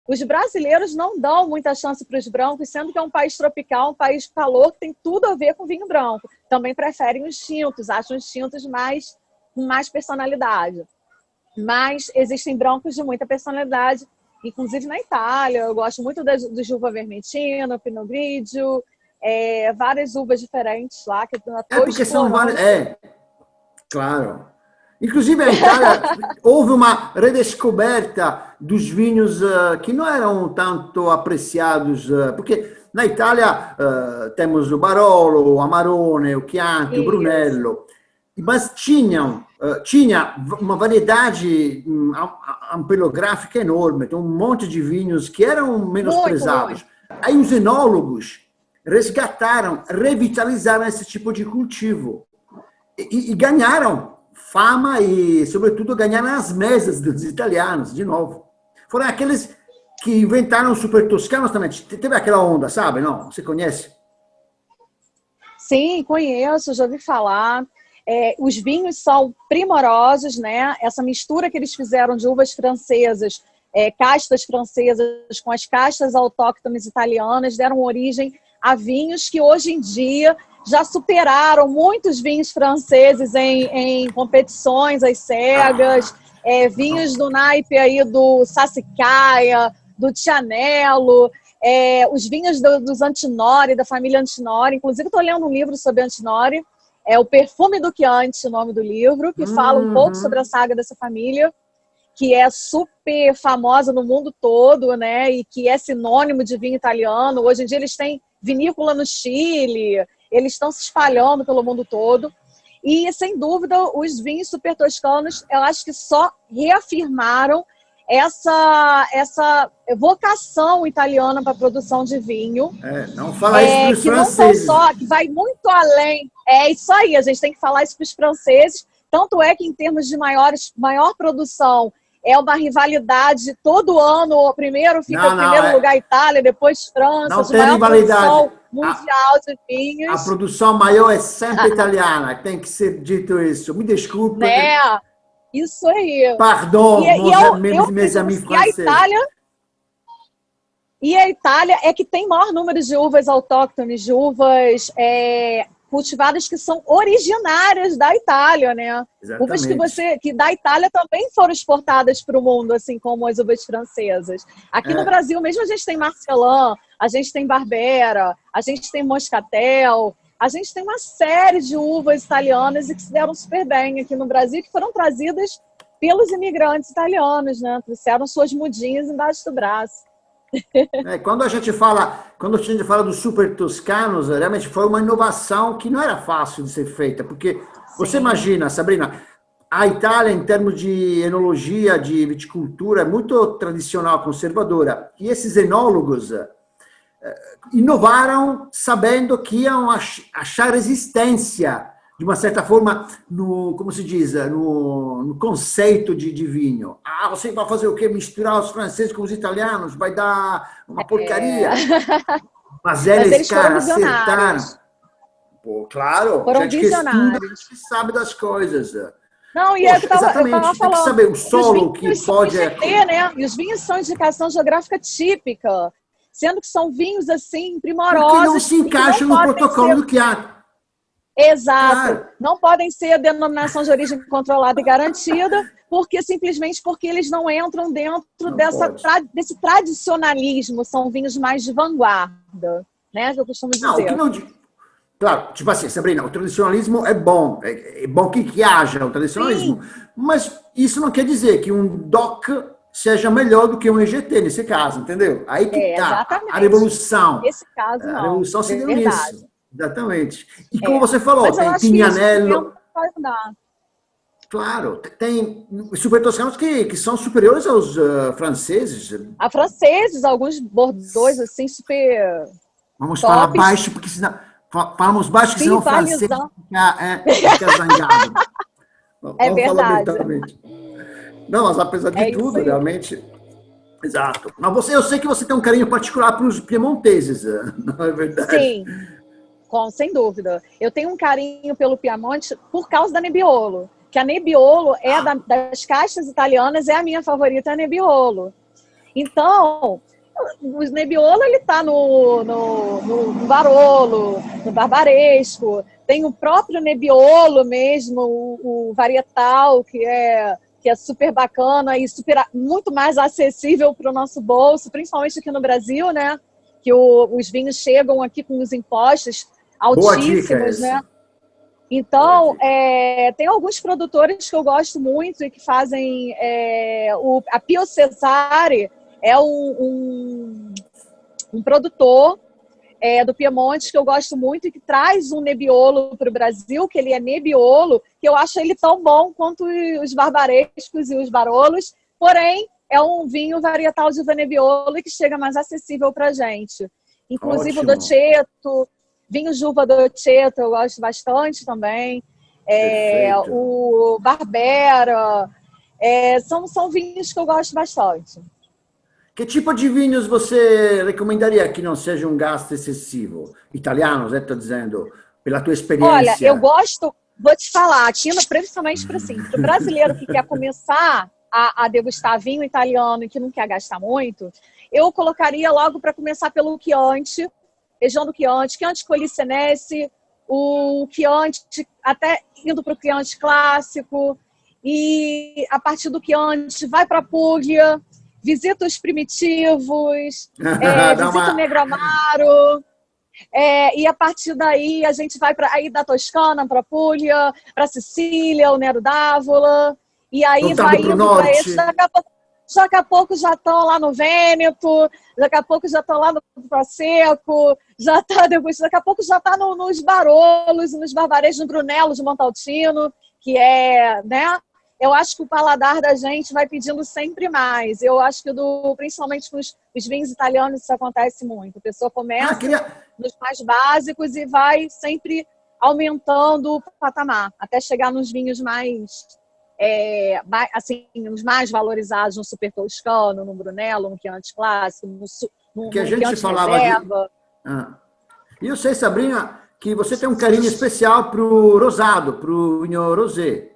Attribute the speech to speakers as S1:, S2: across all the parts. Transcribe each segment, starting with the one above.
S1: Os brasileiros não dão muita chance para os brancos, sendo que é um país tropical, um país de calor, que tem tudo a ver com vinho branco. Também preferem os tintos, acham os tintos com mais personalidade. Mas existem brancos de muita personalidade, inclusive na Itália. Eu gosto muito do uva vermentino, Pinot Grigio, várias uvas diferentes lá. Que
S2: porque são várias... claro. Inclusive, na Itália houve uma redescoberta dos vinhos que não eram tanto apreciados, porque na Itália temos o Barolo, o Amarone, o Chianti, o Brunello, mas tinha uma variedade ampelográfica enorme, tem um monte de vinhos que eram menosprezados. Aí os enólogos resgataram, revitalizaram esse tipo de cultivo e ganharam fama e, sobretudo, ganharam as mesas dos italianos, de novo. Foram aqueles que inventaram os super toscanos também. Teve aquela onda, sabe? Não? Você conhece?
S1: Sim, conheço, já ouvi falar. Os vinhos são primorosos, né? Essa mistura que eles fizeram de uvas francesas, castas francesas com as castas autóctones italianas, deram origem a vinhos que hoje em dia já superaram muitos vinhos franceses em competições às cegas, vinhos do naipe aí do Sassicaia, do Tianello, os vinhos dos Antinori, da família Antinori. Inclusive, estou lendo um livro sobre Antinori, O Perfume do Chianti, o nome do livro, que fala um pouco sobre a saga dessa família, que é super famosa no mundo todo, né? E que é sinônimo de vinho italiano. Hoje em dia eles têm vinícola no Chile, eles estão se espalhando pelo mundo todo. E, sem dúvida, os vinhos super toscanos, eu acho que só reafirmaram essa vocação italiana para a produção de vinho.
S2: Não fala isso dos franceses.
S1: Não só, que vai muito além. É isso aí, a gente tem que falar isso para os franceses. Tanto é que, em termos de maior produção, é uma rivalidade todo ano. O primeiro fica em primeiro lugar a Itália, depois França.
S2: Não tem rivalidade
S1: mundial de vinhos.
S2: A produção maior é sempre italiana, tem que ser dito isso. Me desculpe.
S1: Isso aí.
S2: Pardon, meus amigos franceses.
S1: E a Itália é que tem maior número de uvas autóctones, de uvas cultivadas que são originárias da Itália, né?
S2: Exatamente.
S1: Uvas que da Itália também foram exportadas para o mundo, assim como as uvas francesas. Aqui no Brasil mesmo a gente tem Marcelin, a gente tem Barbera, a gente tem Moscatel, a gente tem uma série de uvas italianas e que se deram super bem aqui no Brasil, que foram trazidas pelos imigrantes italianos, né? Trouxeram suas mudinhas embaixo do braço.
S2: Quando a gente fala dos super toscanos, realmente foi uma inovação que não era fácil de ser feita, porque você imagina, Sabrina, a Itália, em termos de enologia, de viticultura, é muito tradicional, conservadora, e esses enólogos inovaram sabendo que iam achar resistência, de uma certa forma, como se diz, no conceito de vinho. Você vai fazer o quê? Misturar os franceses com os italianos? Vai dar uma porcaria. Mas eles caras, acertaram. Pô, claro,
S1: foram
S2: gente que estuda, gente que sabe das coisas.
S1: Não, e
S2: Poxa, exatamente, tem que saber o solo que pode...
S1: né? E os vinhos são indicação geográfica típica, sendo que são vinhos, assim, primorosos.
S2: Porque não se encaixam no protocolo do Chianti.
S1: Exato.
S2: Claro.
S1: Não podem ser a denominação de origem controlada e garantida, simplesmente porque eles não entram dentro desse tradicionalismo. São vinhos mais de vanguarda, né? Que eu costumo dizer.
S2: Claro, tipo assim, Sabrina, o tradicionalismo é bom que haja o tradicionalismo, mas isso não quer dizer que um DOC seja melhor do que um EGT nesse caso, entendeu? Aí que tá a revolução.
S1: Nesse caso, não.
S2: A revolução se deu nisso. Exatamente. E como você falou, tem Pignanello. Claro, tem super toscanos que são superiores aos franceses.
S1: A franceses, alguns bordeaux, assim, super.
S2: Vamos falar baixo, porque senão. Falamos baixo, porque senão o francês fica zangado.
S1: É verdade.
S2: Não, mas apesar de tudo, realmente. Exato. Mas eu sei que você tem um carinho particular para os piemonteses, não é verdade?
S1: Sim. Sem dúvida. Eu tenho um carinho pelo Piemonte por causa da Nebbiolo, que a Nebbiolo das caixas italianas é a minha favorita, a Nebbiolo. Então, o Nebbiolo, ele está no Barolo, no Barbaresco. Tem o próprio Nebbiolo mesmo, o varietal, que é super bacana e muito mais acessível para o nosso bolso, principalmente aqui no Brasil, né? Que os vinhos chegam aqui com os impostos altíssimos, né? Então, tem alguns produtores que eu gosto muito e que fazem... a Pio Cesare é um produtor do Piemonte que eu gosto muito e que traz um Nebbiolo para o Brasil, que ele é Nebbiolo, que eu acho ele tão bom quanto os Barbarescos e os Barolos, porém é um vinho varietal de Nebbiolo que chega mais acessível para a gente. Inclusive o Dolcetto, vinhos de uva Dolcetto eu gosto bastante também, o Barbera, são vinhos que eu gosto bastante.
S2: Que tipo de vinhos você recomendaria que não seja um gasto excessivo? Italiano, você está dizendo, pela tua experiência.
S1: Olha, eu gosto, vou te falar, aqui, principalmente para o brasileiro que quer começar a degustar vinho italiano e que não quer gastar muito, eu colocaria logo para começar pelo Chianti, região do Chianti Colli-Senesi, o Chianti, até indo para o Chianti clássico, e a partir do Chianti vai para a Puglia, visita os primitivos, visita o Negro Amaro, e a partir daí a gente vai para aí da Toscana para a Puglia, para a Sicília, o Nero d'Avola, e aí vai indo para esse. Daqui a pouco já estão lá no Vêneto, daqui a pouco já estão lá no Prosecco, daqui a pouco já está nos Barolos, nos Barbarescos, no Brunello de Montalcino, que né? Eu acho que o paladar da gente vai pedindo sempre mais. Eu acho que, principalmente com os vinhos italianos, isso acontece muito. A pessoa começa nos mais básicos e vai sempre aumentando o patamar, até chegar nos vinhos mais, assim, os mais valorizados, no Super Toscano, no Brunello, no Chianti Clássico, no
S2: que a gente
S1: Chianti
S2: falava
S1: Reserva.
S2: E eu sei, Sabrina, que você tem um carinho especial para o rosado, para o vinho rosé,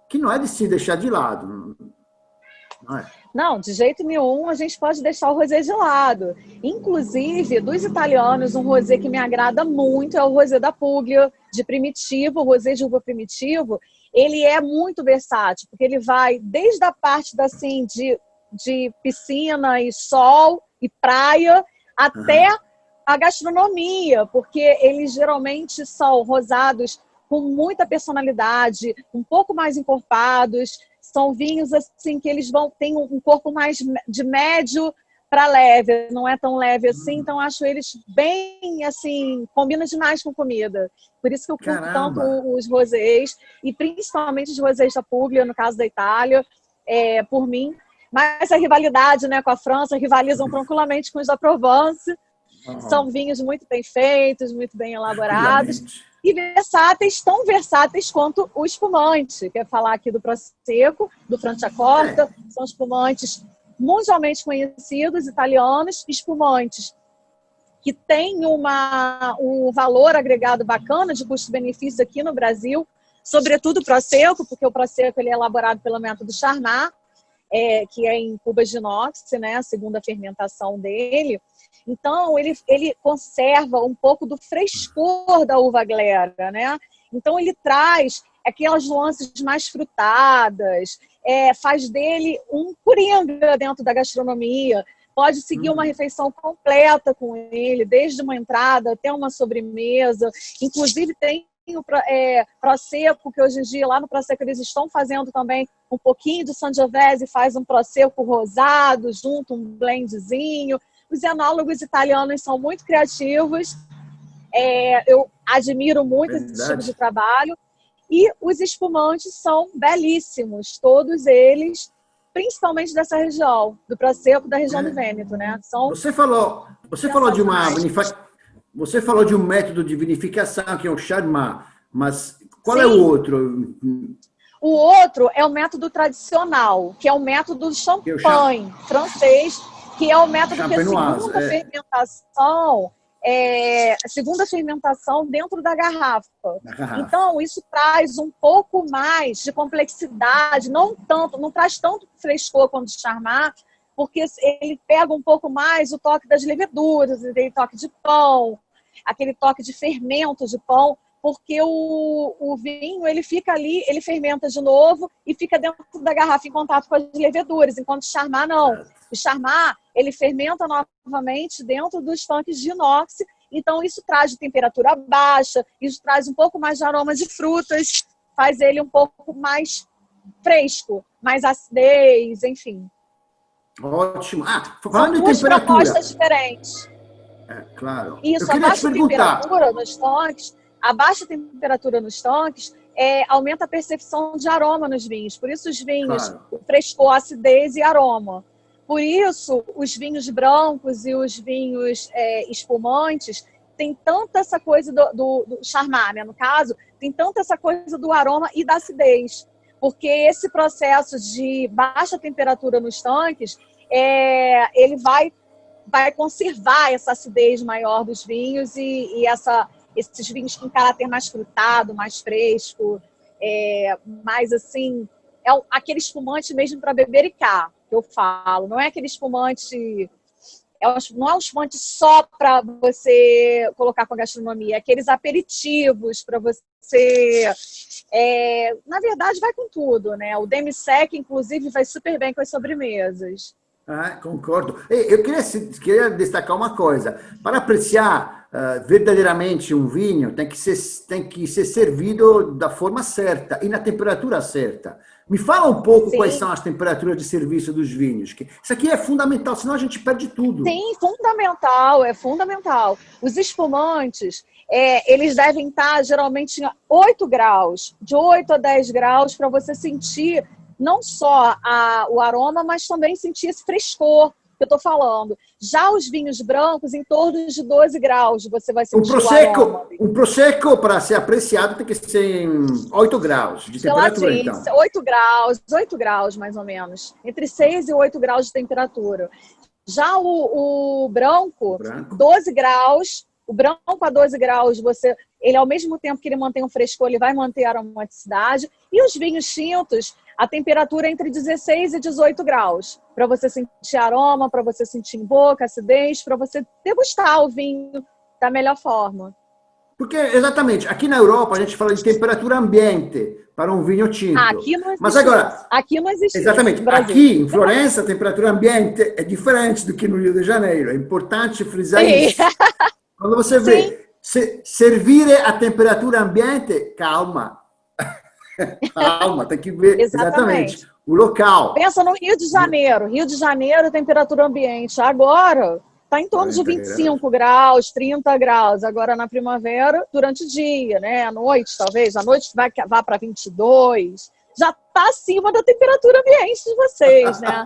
S2: que não é de se deixar de lado.
S1: Não, de jeito nenhum a gente pode deixar o rosé de lado. Inclusive, dos italianos, um rosé que me agrada muito é o rosé da Puglia, de primitivo, o rosé de uva primitivo. Ele é muito versátil, porque ele vai desde a parte assim, de piscina e sol e praia, até a gastronomia, porque eles geralmente são rosados com muita personalidade, um pouco mais encorpados, são vinhos assim que eles têm um corpo mais de médio para leve, não é tão leve assim, então acho eles bem assim, combina demais com comida. Por isso que eu curto tanto os rosés, e principalmente os rosés da Puglia, no caso da Itália, por mim. Mas a rivalidade, né, com a França, rivalizam tranquilamente com os da Provence. São vinhos muito bem feitos, muito bem elaborados. E versáteis, tão versáteis quanto o espumante. Quer falar aqui do Prosecco, do Franciacorta, são espumantes mundialmente conhecidos, italianos, espumantes que têm um valor agregado bacana de custo-benefício aqui no Brasil, sobretudo o Prosecco, porque o Prosecco ele é elaborado pelo método Charmat, que é em cubas de inox, né, a segunda fermentação dele. Então, ele conserva um pouco do frescor da uva glera, né? Então, ele traz aquelas nuances mais frutadas, faz dele um coringa dentro da gastronomia. Pode seguir uma refeição completa com ele, desde uma entrada até uma sobremesa. Inclusive, tem o Prosecco, que hoje em dia lá no Prosecco eles estão fazendo também um pouquinho de Sangiovese, faz um Prosecco rosado, junto um blendzinho. Os enólogos italianos são muito criativos, eu admiro muito esse tipo de trabalho. E os espumantes são belíssimos, todos eles, principalmente dessa região, do Prosecco, da região do Vêneto, né?
S2: Você falou de um método de vinificação que é o Charmat, mas qual é o outro?
S1: O outro é o método tradicional, que é o método Champagne francês, que é o método que a segunda fermentação dentro da garrafa. Então, isso traz um pouco mais de complexidade, não traz tanto frescor quanto o Charmat, porque ele pega um pouco mais o toque das leveduras, aquele toque de pão, aquele toque de fermento de pão, porque o vinho, ele fica ali, ele fermenta de novo e fica dentro da garrafa em contato com as leveduras, enquanto o Charmat não. O Charmat, ele fermenta novamente dentro dos tanques de inox, então isso traz de temperatura baixa, isso traz um pouco mais de aroma de frutas, faz ele um pouco mais fresco, mais acidez, enfim.
S2: Ótimo.
S1: Falando de temperatura. São duas propostas diferentes.
S2: Claro.
S1: Isso, a baixa temperatura nos tanques, a baixa temperatura nos tanques aumenta a percepção de aroma nos vinhos. Por isso os vinhos, o frescor, acidez e aroma. Por isso, os vinhos brancos e os vinhos espumantes tem tanta essa coisa do Charmat, né? No caso, tem tanta essa coisa do aroma e da acidez. Porque esse processo de baixa temperatura nos tanques, ele vai conservar essa acidez maior dos vinhos e esses vinhos com caráter mais frutado, mais fresco, mais assim, aquele espumante mesmo para bebericar, que eu falo. Não é aquele espumante, não é um espumante só para você colocar com a gastronomia, é aqueles aperitivos para você... na verdade, vai com tudo, né? O demi-sec, inclusive, vai super bem com as sobremesas.
S2: Concordo. Eu queria destacar uma coisa. Para apreciar verdadeiramente um vinho, tem que ser servido da forma certa e na temperatura certa. Me fala um pouco quais são as temperaturas de serviço dos vinhos. Isso aqui é fundamental, senão a gente perde tudo.
S1: Sim, fundamental, é fundamental. Os espumantes, eles devem estar geralmente em 8 graus, de 8 a 10 graus, para você sentir não só o aroma, mas também sentir esse frescor que eu estou falando. Já os vinhos brancos, em torno de 12 graus, você vai sentir o aroma.
S2: Um prosecco, para ser apreciado, tem que ser em 8 graus de temperatura, então.
S1: 8 graus, mais ou menos. Entre 6 e 8 graus de temperatura. Já o branco, 12 graus... O branco a 12 graus, ele ao mesmo tempo que ele mantém um frescor, ele vai manter a aromaticidade. E os vinhos tintos, a temperatura é entre 16 e 18 graus. Para você sentir aroma, para você sentir em boca, acidez, para você degustar o vinho da melhor forma.
S2: Porque, exatamente, aqui na Europa a gente fala de temperatura ambiente para um vinho tinto.
S1: Aqui não existe.
S2: Mas agora,
S1: aqui não existe.
S2: Exatamente. Aqui, em Florença, a temperatura ambiente é diferente do que no Rio de Janeiro. É importante frisar isso. Quando você vê servire a temperatura ambiente, calma. Calma, tem que ver exatamente o local.
S1: Pensa no Rio de Janeiro. Rio de Janeiro, temperatura ambiente. Agora está em torno de 25 graus, 30 graus. Agora na primavera, durante o dia, né? À noite, talvez. À noite vá para 22. Já está acima da temperatura ambiente de vocês, né?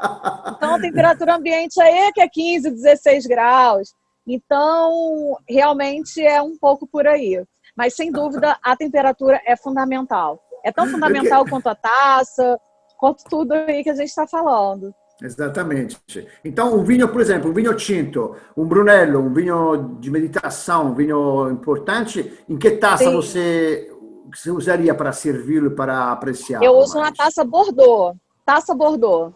S1: Então, a temperatura ambiente aí que é 15, 16 graus. Então, realmente é um pouco por aí. Mas, sem dúvida, a temperatura é fundamental. É tão fundamental quanto a taça, quanto tudo aí que a gente está falando.
S2: Exatamente. Então, um vinho, por exemplo, um vinho tinto, um Brunello, um vinho de meditação, um vinho importante, em que taça você usaria para servi-lo, para apreciar?
S1: Eu uso uma taça Bordeaux. Taça Bordeaux.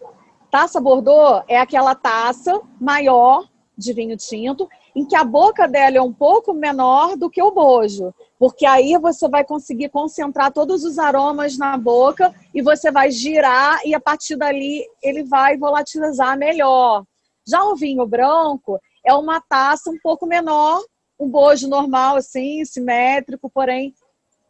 S1: Taça Bordeaux é aquela taça maior de vinho tinto, em que a boca dela é um pouco menor do que o bojo, porque aí você vai conseguir concentrar todos os aromas na boca e você vai girar e a partir dali ele vai volatilizar melhor. Já o vinho branco é uma taça um pouco menor, um bojo normal assim, simétrico, porém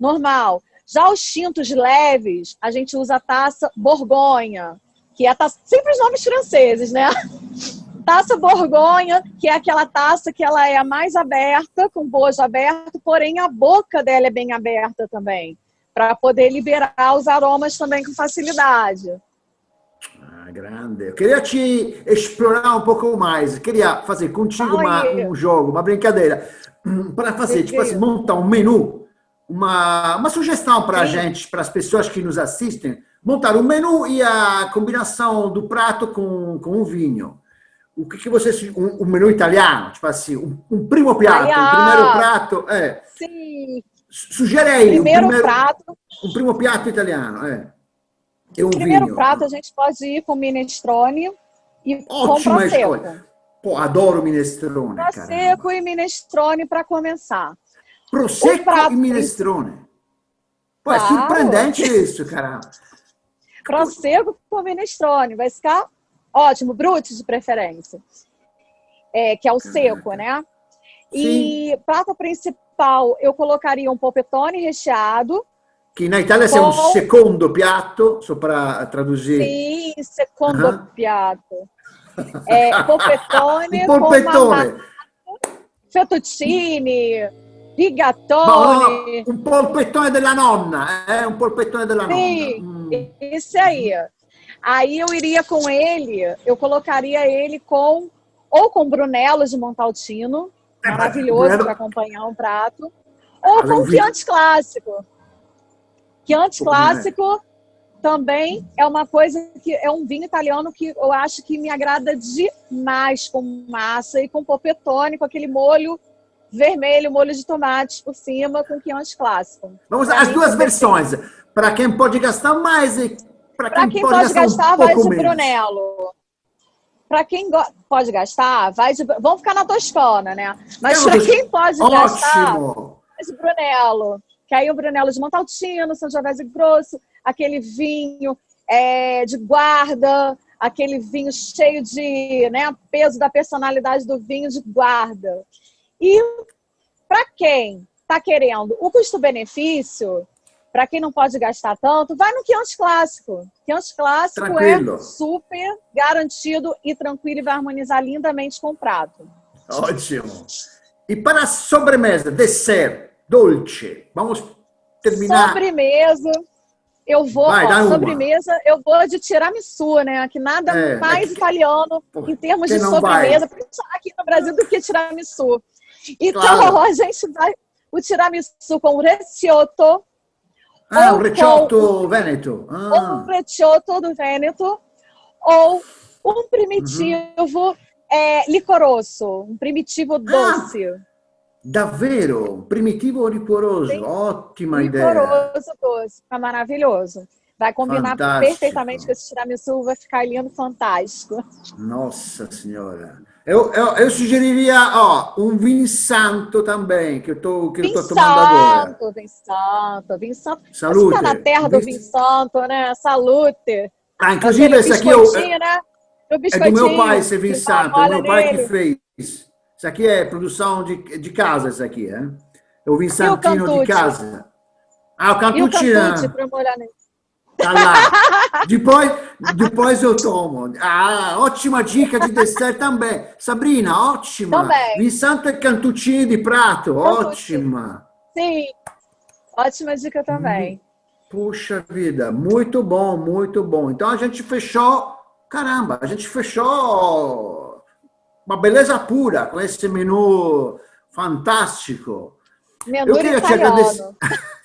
S1: normal. Já os tintos leves, a gente usa a taça Borgonha, que é a taça, sempre os nomes franceses, né? Taça Borgonha, que é aquela taça que ela é a mais aberta, com bojo aberto, porém a boca dela é bem aberta também, para poder liberar os aromas também com facilidade.
S2: Grande. Eu queria te explorar um pouco mais, queria fazer contigo um jogo, uma brincadeira, para fazer, tipo assim, montar um menu, uma sugestão para a gente, para as pessoas que nos assistem, montar um menu e a combinação do prato com o vinho. O que você... Um menu italiano, tipo assim, um primo piatto, um primeiro prato.
S1: Sim.
S2: Sugere aí
S1: um
S2: primo piatto italiano. E um
S1: primeiro
S2: vinho.
S1: Prato a gente pode ir com minestrone, E com
S2: Ótima
S1: prosecco.
S2: escolha. Pô, adoro minestrone,
S1: Prosecco
S2: caramba.
S1: e minestrone para começar. O
S2: Prosecco e
S1: prato
S2: minestrone. Pô, é
S1: claro,
S2: surpreendente isso, caramba.
S1: prosecco com minestrone, vai ficar ótimo, brute de preferência, que é o seco,
S2: Caraca.
S1: né?
S2: Sim,
S1: E prato principal, eu colocaria um polpettone recheado
S2: che in Italia sia un
S1: com,
S2: secondo piatto, sopra tradurre.
S1: sim, secondo
S2: Ah.
S1: piatto.
S2: Il
S1: Polpettone com uma
S2: polpettone.
S1: fettuccine,
S2: Ma no,
S1: rigatoni,
S2: un polpettone della nonna, un polpettone della nonna.
S1: sim, esse aí. Aí eu iria com ele, eu colocaria ele com ou com Brunello de Montalcino, maravilhoso para
S2: Brunello,
S1: acompanhar um prato, ou
S2: allora,
S1: com Chianti clássico. Chianti
S2: come-
S1: clássico também é uma coisa que é um vinho italiano que eu acho que me agrada demais com massa e com polpettone, com aquele molho vermelho, molho de tomate por cima, com Chianti clássico.
S2: Vamos
S1: Para
S2: às
S1: mim
S2: duas
S1: fica perfeito.
S2: versões. Para quem pode gastar mais e para
S1: Para
S2: quem
S1: quem
S2: pode
S1: pode
S2: gastar um
S1: gastar, vai
S2: pouco
S1: de
S2: menos.
S1: Brunello. Para quem pode gastar, vai de. Vamos ficar na Toscana, né? Mas
S2: Fichiamo
S1: para
S2: così.
S1: quem pode gastar,
S2: Ottimo!
S1: vai de Brunello. Que aí o Brunello de Montalcino, Sangiovese Grosso, aquele vinho de guarda, aquele vinho cheio de, né, peso da personalidade do vinho de guarda. E para quem está querendo o custo-benefício, para quem não pode gastar tanto, vai no Chianti Clássico. Chianti Clássico é
S2: Tranquillo.
S1: super garantido e tranquilo e vai harmonizar lindamente com o prato.
S2: Ótimo. E para sobremesa, dessert, dolce, vamos terminar.
S1: Sobremesa, eu vou,
S2: Vai, dá uma.
S1: sobremesa, eu vou de tiramisu, né? Que nada mais italiano em termos de sobremesa, aqui no Brasil, do que tiramisu. Então,
S2: claro.
S1: a gente vai o tiramisu com recioto.
S2: Ah, un recioto veneto.
S1: Ou um recioto do Vêneto, ou um primitivo licoroso, um primitivo doce.
S2: Davvero? Un primitivo liquoroso,
S1: Sim,
S2: ottima idea.
S1: licoroso doce, fica maravilhoso. Vai combinar perfeitamente com esse tiramisu, vai ficar lindo, fantástico.
S2: Nossa Senhora. Eu sugeriria um vinho santo também, que eu estou tomando agora.
S1: Vinho santo.
S2: Salute.
S1: Você está na terra do vinho santo, né? Salute.
S2: Ah, inclusive esse aqui
S1: né?
S2: É do meu pai, esse vinho santo, é o meu pai que fez. Isso aqui é produção de casa, isso aqui, é? É o vinho santino de casa. Ah, o Cantucci.
S1: E o Cantucci para molhar nele.
S2: Tá lá. Depois eu tomo. Ah, ótima dica de dessert também. Sabrina, ótima.
S1: Também.
S2: Vinho santo e cantuccini de prato,
S1: Cantucci.
S2: ótima.
S1: Sim, ótima dica também.
S2: Puxa vida, muito bom, muito bom. Então a gente fechou, caramba, a gente fechou uma beleza pura com esse menu fantástico.
S1: Menu italiano.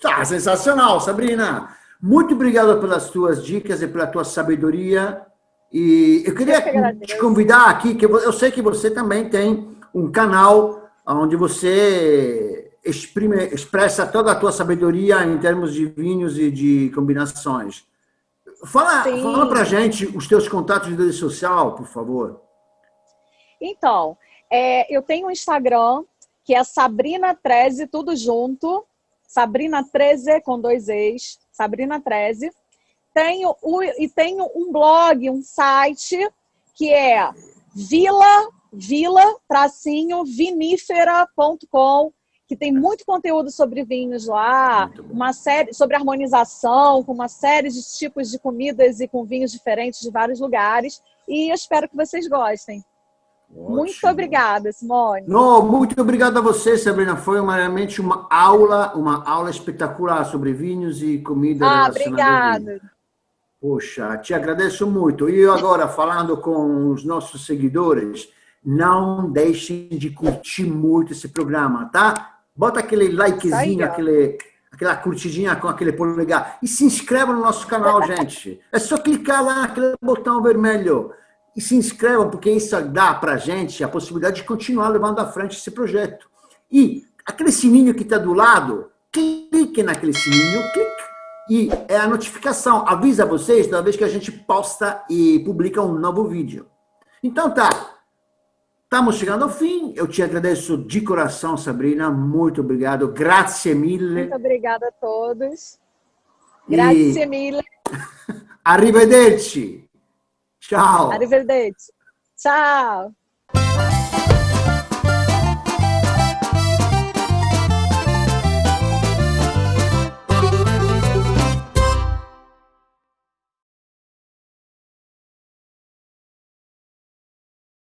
S2: Tá, sensacional, Sabrina. Muito obrigado pelas tuas dicas e pela tua sabedoria. E eu queria te convidar aqui, que eu sei que você também tem um canal onde você expressa toda a tua sabedoria em termos de vinhos e de combinações. Fala pra gente os teus contatos de rede social, por favor.
S1: Então, eu tenho um Instagram, que é Sabrina Treze, tudo junto. Sabrina Treze, com 2 Es. Sabrina Treze. Tenho um blog, um site, que é vila-vinífera.com, que tem muito conteúdo sobre vinhos lá, uma série sobre harmonização, com uma série de tipos de comidas e com vinhos diferentes de vários lugares. E eu espero que vocês gostem. Ótimo. Muito obrigada, Simone.
S2: Não, muito obrigado a você, Sabrina. Foi realmente uma aula espetacular sobre vinhos e comida relacionada ao vinho. Poxa, te agradeço muito. E agora, falando com os nossos seguidores, não deixem de curtir muito esse programa, tá? Bota aquele likezinho, aquela curtidinha com aquele polegar. E se inscreva no nosso canal, gente. É só clicar lá naquele botão vermelho. E se inscrevam, porque isso dá para a gente a possibilidade de continuar levando à frente esse projeto. E aquele sininho que está do lado, clique naquele sininho, e a notificação avisa vocês toda vez que a gente posta e publica um novo vídeo. Então tá, estamos chegando ao fim. Eu te agradeço de coração, Sabrina. Muito obrigado. Grazie mille.
S1: Muito obrigada a todos.
S2: E
S1: Grazie mille.
S2: arrivederci. Ciao.
S1: Arrivederci. Tchau.